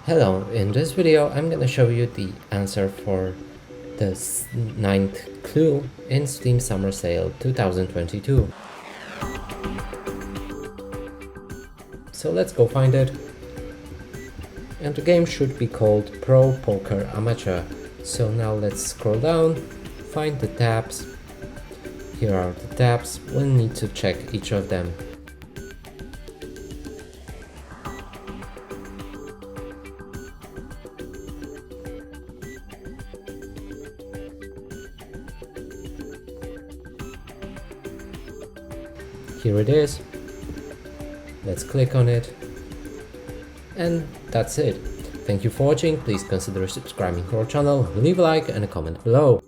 Hello, in this video I'm gonna show you the answer for the ninth clue in Steam Summer Sale 2022. So let's go find it. And the game should be called Pro Poker Amateur. So now let's scroll down, find the tabs. Here are the tabs, we'll need to check each of them. Here it is. Let's click on it. And that's it. Thank you for watching. Please consider subscribing to our channel, leave a like and a comment below.